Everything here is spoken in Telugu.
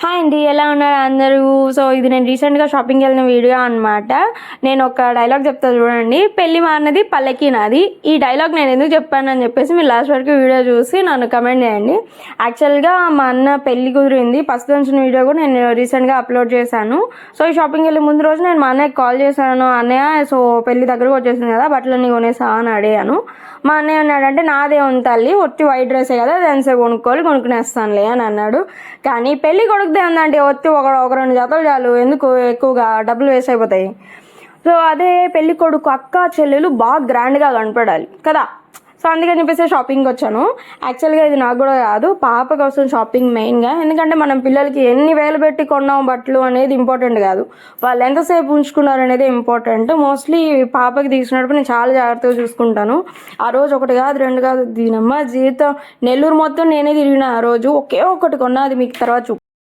హాయ్ అండి, ఎలా ఉన్నారు అందరూ? సో ఇది నేను రీసెంట్గా షాపింగ్కి వెళ్ళిన వీడియో అనమాట. నేను ఒక డైలాగ్ చెప్తా చూడండి. పెళ్ళి మారినది పల్లకి నాది. ఈ డైలాగ్ నేను ఎందుకు చెప్పానని చెప్పేసి మీరు లాస్ట్ వరకు వీడియో చూసి నన్ను కమెంట్ చేయండి. యాక్చువల్గా మా అన్న పెళ్ళి కుదిరింది, ఫస్ట్ దంచిన వీడియో కూడా నేను రీసెంట్గా అప్లోడ్ చేశాను. సో ఈ షాపింగ్కి వెళ్ళే ముందు రోజు నేను మా అన్నయ్యకి కాల్ చేశాను. అన్నయ్య, సో పెళ్ళి దగ్గరకు వచ్చేసింది కదా, బట్టలన్నీ కొనేసా అని అడిగాను. మా అన్నయ్య అన్నాడంటే, నాదే ఉంది తల్లి, ఒట్టి వైట్ డ్రెస్సే కదా, దానిసేపు కొనుక్కునేస్తానులే అని అన్నాడు. కానీ పెళ్ళి కొడుకుదే ఉందంటే ఒత్తి ఒక 2 జతలు చాలు, ఎందుకు ఎక్కువగా డబ్బులు వేస్ట్ అయిపోతాయి. సో అదే పెళ్ళి కొడుకు అక్క చెల్లెలు బాగా గ్రాండ్గా కనపడాలి కదా. సో అందుకని చెప్పేసి షాపింగ్కి వచ్చాను. యాక్చువల్గా ఇది నాకు కూడా కాదు, పాప కోసం షాపింగ్ మెయిన్గా. ఎందుకంటే మనం పిల్లలకి ఎన్ని వేలు పెట్టి కొన్నాం బట్టలు అనేది ఇంపార్టెంట్ కాదు, వాళ్ళు ఎంతసేపు ఉంచుకున్నారు అనేది ఇంపార్టెంట్. మోస్ట్లీ పాపకి తీసుకున్నప్పుడు నేను చాలా జాగ్రత్తగా చూసుకుంటాను. ఆ రోజు 1 కాదు 2 కాదు, దీనమ్మ జీవితం నెల్లూరు మొత్తం నేనే తిరిగిన. ఆ రోజు ఒకే ఒక్కటి కొన్నా, అది మీకు తర్వాత